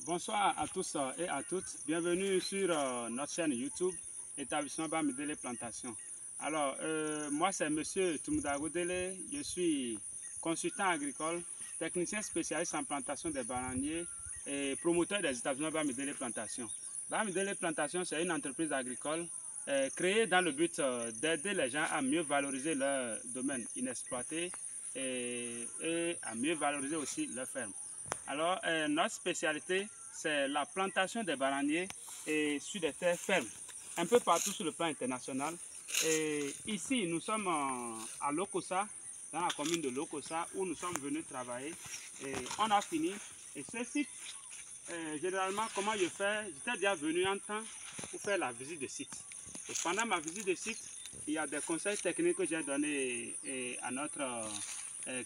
Bonsoir à tous et à toutes. Bienvenue sur notre chaîne YouTube, Établissement Bamidele Plantation. Alors, moi c'est Monsieur Tumudago Dele. Je suis consultant agricole, technicien spécialiste en plantation des bananiers et promoteur des établissements Bamidele Plantation. Bamidele Plantation, c'est une entreprise agricole créée dans le but d'aider les gens à mieux valoriser leur domaine inexploité et à mieux valoriser aussi leur ferme. Alors, notre spécialité, c'est la plantation des bananiers et sur des terres fermes, un peu partout sur le plan international. Et ici, nous sommes à Lokossa, dans la commune de Lokossa, où nous sommes venus travailler. Et on a fini. Et ce site, généralement, comment je fais? J'étais déjà venu en temps pour faire la visite de site. Et pendant ma visite de site, il y a des conseils techniques que j'ai donnés à notre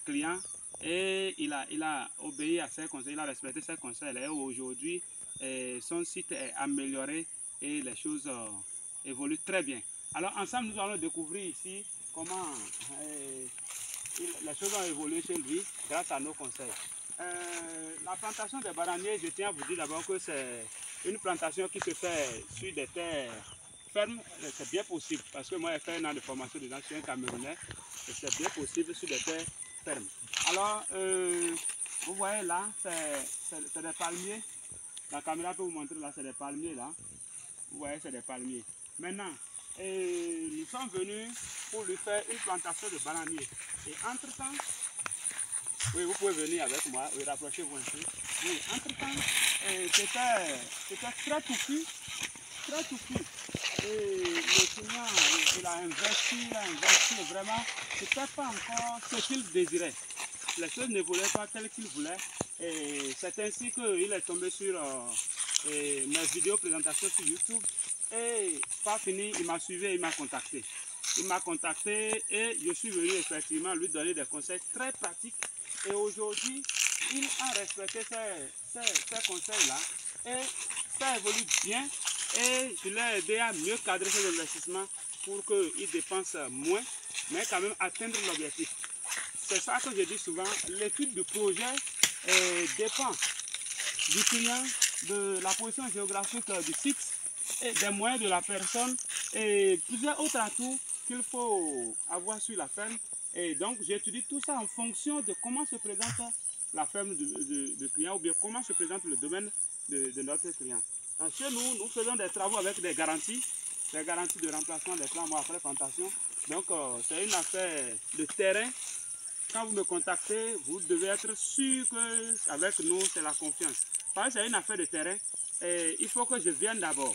client. Et il a obéi à ses conseils, il a respecté ses conseils. Et aujourd'hui, son site est amélioré et les choses évoluent très bien. Alors ensemble, nous allons découvrir ici comment les choses ont évolué chez lui grâce à nos conseils. La plantation des bananiers, je tiens à vous dire d'abord que c'est une plantation qui se fait sur des terres fermes. C'est bien possible parce que moi j'ai fait un an de formation dedans, je suis un Camerounais et c'est bien possible sur des terres fermes. Alors, vous voyez là, c'est des palmiers. La caméra peut vous montrer là, c'est des palmiers là. Vous voyez, c'est des palmiers. Maintenant, nous sommes venus pour lui faire une plantation de bananiers. Et entre-temps, oui, vous pouvez venir avec moi, oui, rapprochez-vous un peu. Oui, entre-temps, c'était très touffu, très touffu. Et le client, il a investi vraiment, c'était pas encore ce qu'il désirait. Les choses n'évoluaient pas telles qu'il voulait. Et c'est ainsi qu'il est tombé sur mes vidéos présentations sur YouTube. Et pas fini, il m'a suivi et il m'a contacté. Il m'a contacté et je suis venu effectivement lui donner des conseils très pratiques. Et aujourd'hui, il a respecté ces conseils-là. Et ça évolue bien. Et je l'ai aidé à mieux cadrer ses investissements pour qu'il dépense moins, mais quand même atteindre l'objectif. C'est ça que je dis souvent, l'étude du projet dépend du client, de la position géographique du site, et des moyens de la personne et plusieurs autres atouts qu'il faut avoir sur la ferme. Et donc j'étudie tout ça en fonction de comment se présente la ferme du client ou bien comment se présente le domaine de notre client. Donc, chez nous, nous faisons des travaux avec des garanties de remplacement des plants après plantation. Donc c'est une affaire de terrain. Quand vous me contactez, vous devez être sûr qu'avec nous, c'est la confiance. Parce que c'est une affaire de terrain et il faut que je vienne d'abord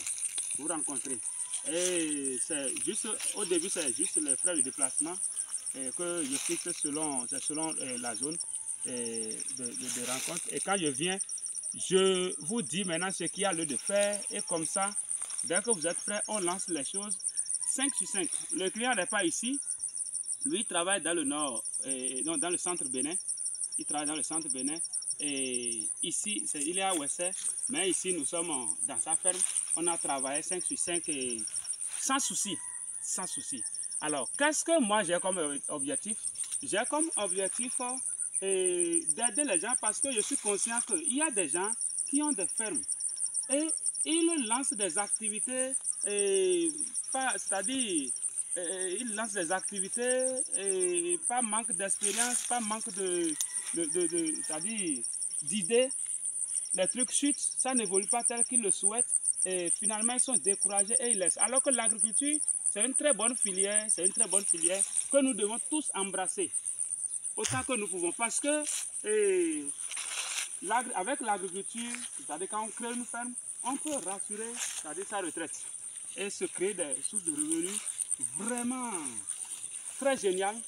vous rencontrer. Et c'est juste, au début, c'est juste les frais de déplacement que je fixe selon la zone de rencontre. Et quand je viens, je vous dis maintenant ce qu'il y a lieu de faire. Et comme ça, dès que vous êtes prêts, on lance les choses 5 sur 5. Le client n'est pas ici. Lui, il travaille dans le nord, non, dans le centre Bénin. Il travaille dans le centre Bénin. Et ici, il est à Ouessé. Mais ici, nous sommes dans sa ferme. On a travaillé 5 sur 5 et sans souci. Sans souci. Alors, qu'est-ce que moi j'ai comme objectif? J'ai comme objectif d'aider les gens parce que je suis conscient qu'il y a des gens qui ont des fermes. Et ils lancent des activités, c'est-à-dire... il lance des activités et pas manque d'expérience, pas manque c'est-à-dire d'idées. Les trucs chutent, ça n'évolue pas tel qu'ils le souhaitent et finalement ils sont découragés et ils laissent. Alors que l'agriculture, c'est une très bonne filière, que nous devons tous embrasser autant que nous pouvons parce que avec l'agriculture, c'est-à-dire quand on crée une ferme, on peut rassurer, c'est-à-dire sa retraite et se créer des sources de revenus vraiment très génial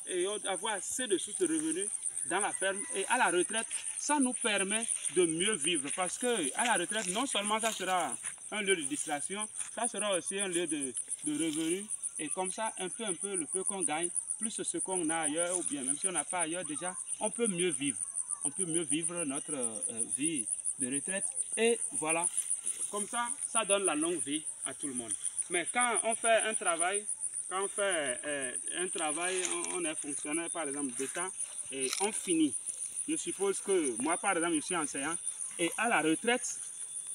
et avoir assez de sources de revenus dans la ferme et à la retraite, ça nous permet de mieux vivre parce que à la retraite, non seulement ça sera un lieu de distraction, ça sera aussi un lieu de revenus et comme ça, un peu le peu qu'on gagne, plus ce qu'on a ailleurs ou bien même si on n'a pas ailleurs déjà, on peut mieux vivre. On peut mieux vivre notre vie de retraite et voilà, comme ça, ça donne la longue vie à tout le monde. Mais quand on fait un travail, on est fonctionnaire par exemple d'État et on finit. Je suppose que moi par exemple je suis enseignant Et à la retraite,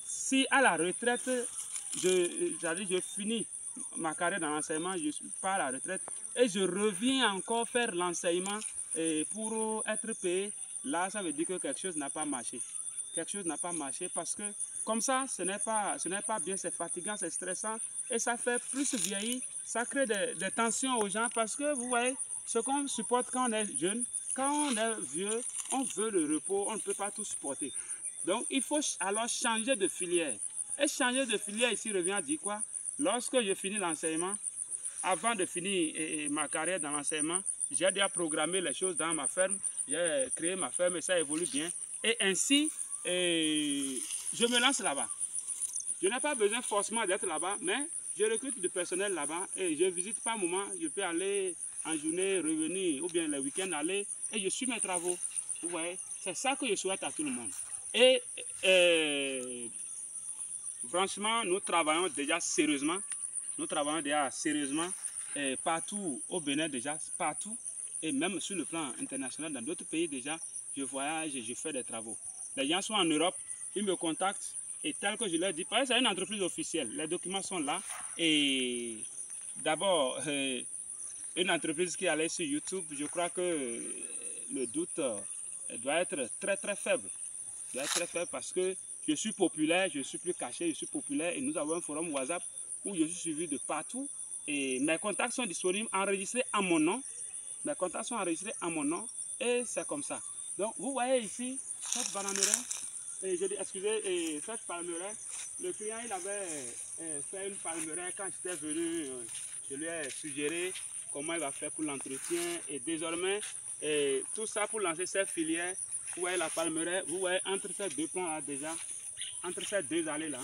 si à la retraite, je finis ma carrière dans l'enseignement, je suis pas à la retraite et je reviens encore faire l'enseignement pour être payé, là, ça veut dire que quelque chose n'a pas marché. Quelque chose n'a pas marché parce que comme ça, ce n'est pas bien, c'est fatigant, c'est stressant et ça fait plus vieillir, ça crée des tensions aux gens parce que vous voyez, ce qu'on supporte quand on est jeune, quand on est vieux, on veut le repos, on ne peut pas tout supporter. Donc, il faut alors changer de filière. Et changer de filière ici revient à dire quoi? Lorsque je finis l'enseignement, avant de finir ma carrière dans l'enseignement, j'ai déjà programmé les choses dans ma ferme, j'ai créé ma ferme et ça évolue bien. Et ainsi, je me lance là-bas. Je n'ai pas besoin forcément d'être là-bas, mais je recrute du personnel là-bas et je visite par moment. Je peux aller en journée, revenir, ou bien le week-end aller et je suis mes travaux. Vous voyez, c'est ça que je souhaite à tout le monde. Et franchement, nous travaillons déjà sérieusement. Nous travaillons déjà sérieusement partout au Bénin déjà, partout. Et même sur le plan international, dans d'autres pays déjà, je voyage et je fais des travaux. Les gens sont en Europe, ils me contactent et tel que je leur dis, parce que c'est une entreprise officielle, les documents sont là. Et d'abord, une entreprise qui allait sur YouTube, je crois que le doute doit être très très faible. Doit être très faible parce que je suis populaire, je suis plus caché, je suis populaire et nous avons un forum WhatsApp où je suis suivi de partout et mes contacts sont disponibles, enregistrés à mon nom. Mes contacts sont enregistrés à mon nom et c'est comme ça. Donc vous voyez ici cette bananeraie, et je dis excusez, et cette palmeraie, le client il avait fait une palmeraie quand j'étais venu, je lui ai suggéré comment il va faire pour l'entretien et désormais tout ça pour lancer cette filière. Vous voyez la palmeraie, vous voyez entre ces deux plans là déjà, entre ces deux allées là,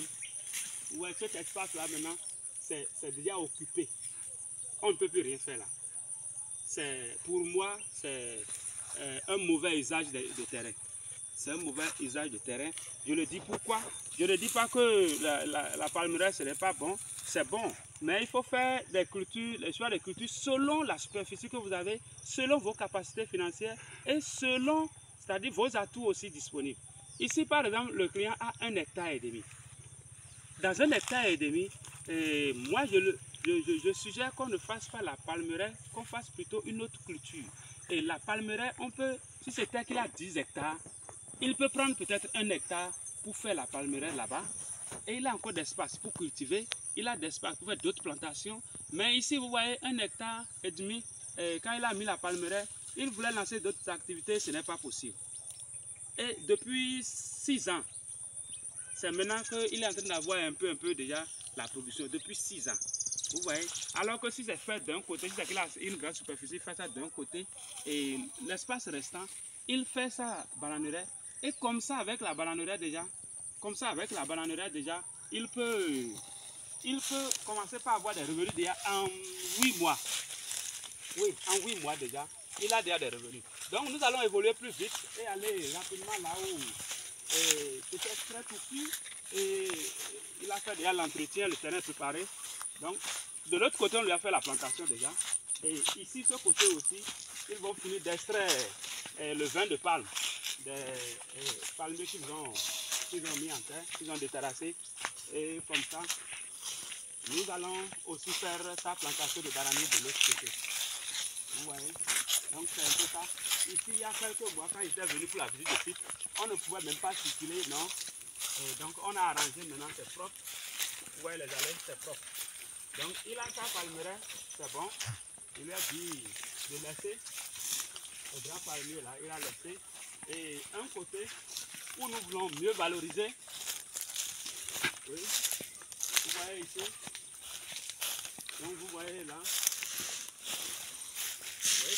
vous voyez cet espace là maintenant, c'est déjà occupé. On ne peut plus rien faire là. Pour moi, c'est un mauvais usage de terrain. C'est un mauvais usage de terrain. Je le dis pourquoi? Je ne dis pas que la palmeraie ce n'est pas bon, c'est bon. Mais il faut faire des cultures, les choix de cultures selon la superficie que vous avez, selon vos capacités financières et selon, c'est-à-dire vos atouts aussi disponibles. Ici, par exemple, le client a 1,5 hectare. Dans 1,5 hectare, moi, je suggère qu'on ne fasse pas la palmeraie, qu'on fasse plutôt une autre culture. Et la palmeraie, on peut, si c'était qu'il a 10 hectares, il peut prendre peut-être 1 hectare pour faire la palmeraie là-bas. Et il a encore d'espace pour cultiver, il a d'espace pour faire d'autres plantations. Mais ici, vous voyez, 1,5 hectare, quand il a mis la palmeraie, il voulait lancer d'autres activités, ce n'est pas possible. Et depuis 6 ans, c'est maintenant qu'il est en train d'avoir un peu déjà la production, depuis 6 ans. Vous voyez, alors que si c'est fait d'un côté, si c'est qu'il a une grande superficie, il fait ça d'un côté, et l'espace restant, il fait sa bananeraie. Et comme ça, avec la bananeraie déjà, il peut commencer par avoir des revenus déjà en 8 mois. Oui, en 8 mois déjà, il a déjà des revenus. Donc nous allons évoluer plus vite et aller rapidement là où peut-être très petit et il a fait déjà l'entretien, le terrain préparé. Donc de l'autre côté, on lui a fait la plantation déjà. Et ici, ce côté aussi, ils vont finir d'extraire le vin de palme, des palmiers qu'ils ont mis en terre, qu'ils ont déterrassé. Et comme ça, nous allons aussi faire sa plantation de bananier de l'autre côté. Vous voyez? Donc c'est un peu ça. Ici, il y a quelques mois, quand j'étais venu pour la visite de site, on ne pouvait même pas circuler, non. Donc on a arrangé maintenant, c'est propre. Vous voyez les allées, c'est propre. Donc il a sa palmeraie, c'est bon. Il lui a dit de laisser le grand palmier là, il a laissé. Et un côté où nous voulons mieux valoriser. Oui, vous voyez ici. Donc vous voyez là. Oui.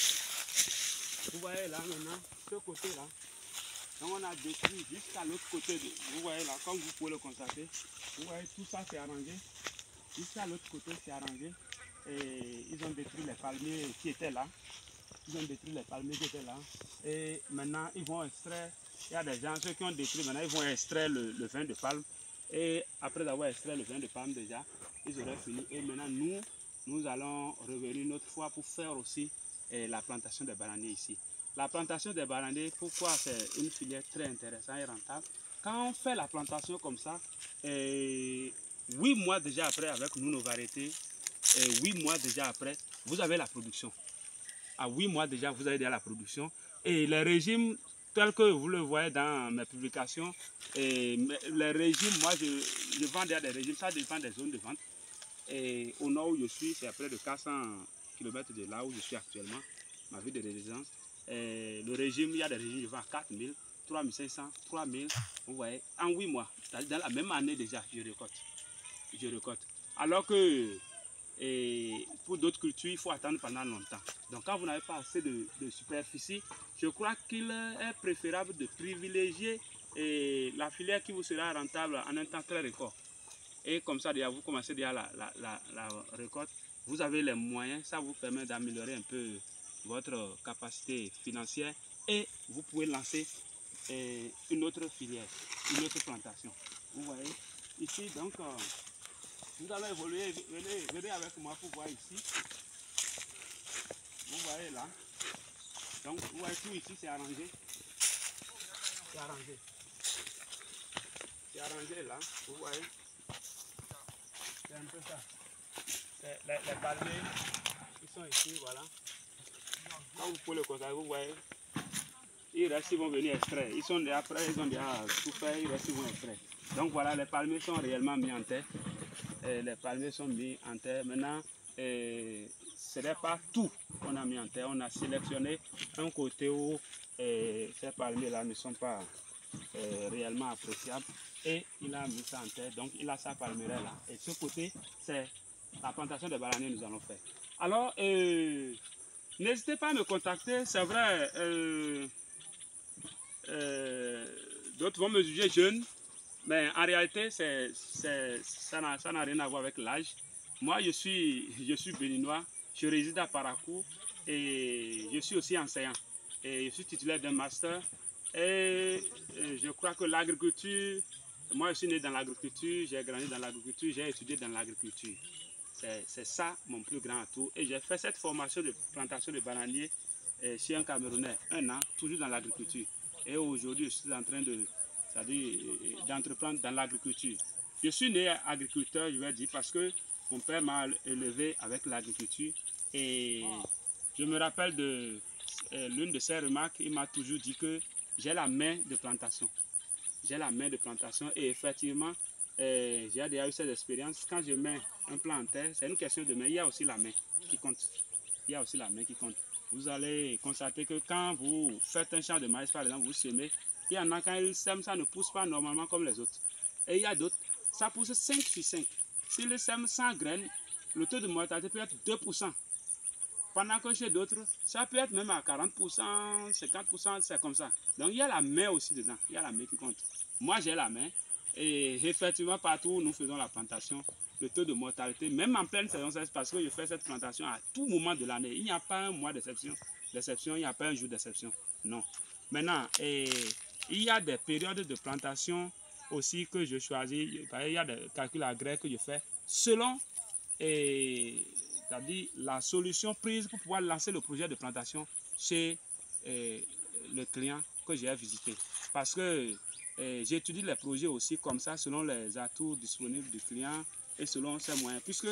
Vous voyez là maintenant, ce côté là. Donc on a détruit jusqu'à l'autre côté. Vous voyez là, comme vous pouvez le constater. Vous voyez tout ça c'est arrangé. Jusqu'à l'autre côté c'est arrangé. Et ils ont détruit les palmiers qui étaient là. Et maintenant ils vont extraire. Il y a des gens, ceux qui ont détruit maintenant, ils vont extraire le vin de palme. Et après avoir extrait le vin de palme déjà, ils auraient fini. Et maintenant nous allons revenir une autre fois pour faire aussi la plantation des bananiers ici. La plantation des bananiers, pourquoi c'est une filière très intéressante et rentable? quand on fait la plantation comme ça, 8 mois déjà après, avec nous, nos variétés, 8 mois déjà après, vous avez la production. À 8 mois déjà, vous avez déjà la production. Et les régimes, tels que vous le voyez dans mes publications, les régimes, moi, je vends déjà des régimes, ça dépend des zones de vente. Et au nord où je suis, c'est à près de 400 km de là où je suis actuellement, ma ville de résidence. Et le régime, il y a des régimes, je vends à 4000, 3500, 3000, vous voyez, en 8 mois. Dans la même année déjà, je récolte. Je récolte. Alors que pour d'autres cultures, il faut attendre pendant longtemps. Donc quand vous n'avez pas assez de superficie, je crois qu'il est préférable de privilégier la filière qui vous sera rentable en un temps très record. Et comme ça, déjà, vous commencez déjà la récolte. Vous avez les moyens, ça vous permet d'améliorer un peu votre capacité financière et vous pouvez lancer une autre filière, une autre plantation. Vous voyez, ici, donc, nous allons évoluer. Venez avec moi pour voir ici. Vous voyez là. Donc, vous voyez tout ici, c'est arrangé. C'est arrangé. C'est arrangé là, vous voyez. C'est un peu ça. Les palmiers qui sont ici, voilà. Quand vous pouvez le constater, vous voyez, ils restent, ils vont venir extraire. Ils sont déjà prêts, ils ont déjà tout fait, ils restent, ils vont extraire. Donc voilà, les palmiers sont réellement mis en terre. Les palmiers sont mis en terre. Maintenant, ce n'est pas tout qu'on a mis en terre. On a sélectionné un côté où ces palmiers-là ne sont pas réellement appréciables. Et il a mis ça en terre, donc il a sa palmeraie là. Et ce côté, c'est la plantation de bananiers que nous allons faire. Alors, n'hésitez pas à me contacter, c'est vrai, d'autres vont me juger jeune, mais en réalité, ça n'a rien à voir avec l'âge. Moi, je suis béninois, je réside à Parakou et je suis aussi enseignant. Et je suis titulaire d'un master et je crois que l'agriculture, moi je suis né dans l'agriculture, j'ai grandi dans l'agriculture, j'ai étudié dans l'agriculture. C'est ça mon plus grand atout. Et j'ai fait cette formation de plantation de bananiers chez un Camerounais, 1 an, toujours dans l'agriculture. Et aujourd'hui, je suis en train d'entreprendre dans l'agriculture. Je suis né agriculteur, je vais dire, parce que mon père m'a élevé avec l'agriculture. Et je me rappelle de l'une de ses remarques, il m'a toujours dit que j'ai la main de plantation. J'ai la main de plantation et effectivement, j'ai déjà eu cette expérience. Quand je mets un plant en terre, c'est une question de main. Il y a aussi la main qui compte. Il y a aussi la main qui compte. Vous allez constater que quand vous faites un champ de maïs, par exemple, vous semez, il y en a quand ils sèment, ça ne pousse pas normalement comme les autres. Et il y a d'autres, ça pousse 5 sur 5. S'ils sèment 100 graines, le taux de mortalité peut être 2%. Pendant que chez d'autres, ça peut être même à 40%, 50%, c'est comme ça. Donc il y a la main aussi dedans, il y a la main qui compte. Moi j'ai la main et effectivement partout où nous faisons la plantation, le taux de mortalité, même en pleine saison, c'est parce que je fais cette plantation à tout moment de l'année. Il n'y a pas un mois d'exception, il n'y a pas un jour d'exception, non. Maintenant, il y a des périodes de plantation aussi que je choisis, il y a des calculs agraires que je fais selon c'est-à-dire la solution prise pour pouvoir lancer le projet de plantation chez le client que j'ai visité. Parce que j'étudie les projets aussi comme ça, selon les atouts disponibles du client et selon ses moyens. Puisque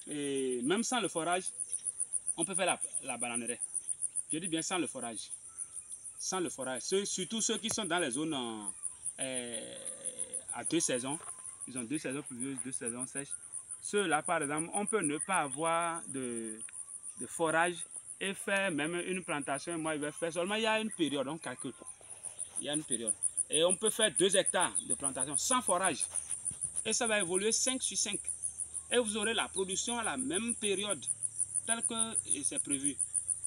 même sans le forage, on peut faire la bananerie. Je dis bien sans le forage. Sans le forage. Surtout ceux qui sont dans les zones à 2 saisons. Ils ont 2 saisons pluvieuses, 2 saisons sèches. Ceux-là, par exemple, on peut ne pas avoir de forage et faire même une plantation. Moi, je vais faire seulement, il y a une période, on calcule. Il y a une période. Et on peut faire 2 hectares de plantation sans forage. Et ça va évoluer 5 sur 5. Et vous aurez la production à la même période, telle que c'est prévu.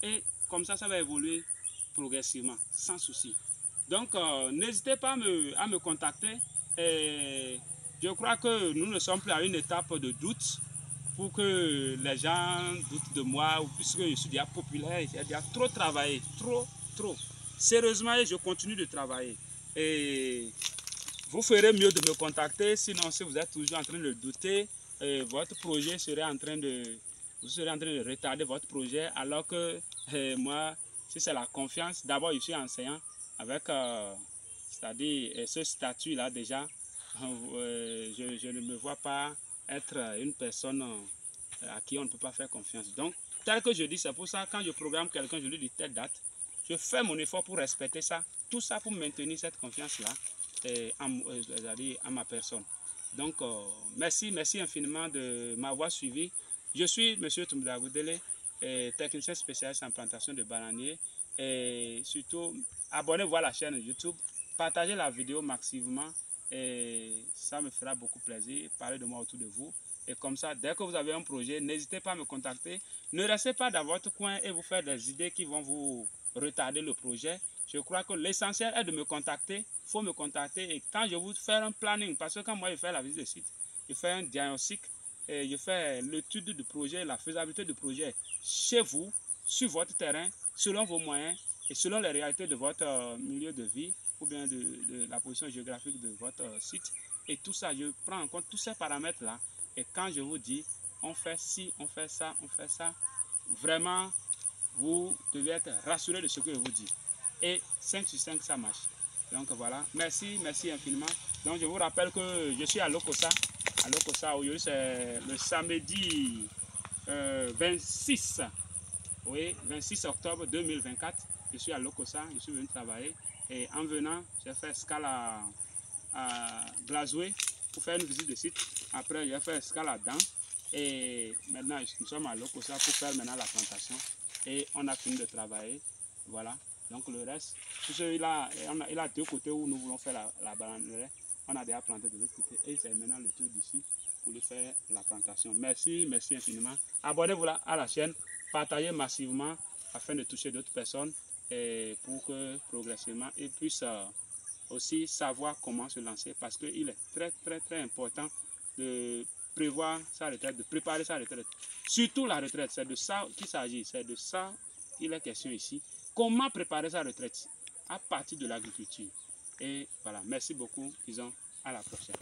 Et comme ça, ça va évoluer progressivement, sans souci. Donc, n'hésitez pas à me contacter. Et je crois que nous ne sommes plus à une étape de doute pour que les gens doutent de moi, puisque je suis déjà populaire, j'ai déjà trop travaillé, trop. Sérieusement, je continue de travailler. Et vous ferez mieux de me contacter, sinon si vous êtes toujours en train de douter, votre projet serait en train de... Vous serez en train de retarder votre projet, alors que moi, si c'est la confiance, d'abord je suis enseignant avec c'est-à-dire ce statut-là déjà, je ne me vois pas être une personne à qui on ne peut pas faire confiance. Donc, tel que je dis, c'est pour ça, quand je programme quelqu'un, je lui dis telle date, je fais mon effort pour respecter ça, tout ça pour maintenir cette confiance-là à ma personne. Donc, merci infiniment de m'avoir suivi. Je suis M. Toumbouda Goudélé, technicien spécialiste en plantation de bananiers. Et surtout, abonnez-vous à la chaîne YouTube, partagez la vidéo massivement et ça me fera beaucoup plaisir. Parlez de moi autour de vous. Et comme ça, dès que vous avez un projet, n'hésitez pas à me contacter. Ne restez pas dans votre coin et vous faire des idées qui vont vous retarder le projet. Je crois que l'essentiel est de me contacter. Il faut me contacter et quand je vous fais un planning, parce que quand moi je fais la visite de site, je fais un diagnostic, et je fais l'étude du projet, la faisabilité du projet chez vous, sur votre terrain, selon vos moyens et selon les réalités de votre milieu de vie ou bien de la position géographique de votre site. Et tout ça, je prends en compte tous ces paramètres-là. Et quand je vous dis, on fait ci, on fait ça, vraiment, vous devez être rassuré de ce que je vous dis. Et 5 sur 5, ça marche. Donc voilà, merci infiniment. Donc je vous rappelle que je suis à Lokossa. À Lokossa, aujourd'hui c'est le samedi 26 octobre 2024. Je suis à Lokossa, je suis venu travailler. Et en venant, j'ai fait escale à Glazoué pour faire une visite de site. Après, j'ai fait escale à Dan. Et maintenant, nous sommes à Lokossa pour faire maintenant la plantation. Et on a fini de travailler. Voilà. Donc le reste, tout ce, il a deux côtés où nous voulons faire la bananière. On a déjà planté de l'autre côté. Et c'est maintenant le tour d'ici pour lui faire la plantation. Merci infiniment. Abonnez-vous à la chaîne. Partagez massivement afin de toucher d'autres personnes. Et pour que progressivement ils puissent aussi savoir comment se lancer. Parce qu'il est très important de prévoir sa retraite, de préparer sa retraite. Surtout la retraite, c'est de ça qu'il s'agit. C'est de ça qu'il est question ici. Comment préparer sa retraite à partir de l'agriculture. Et voilà, merci beaucoup, disons à la prochaine.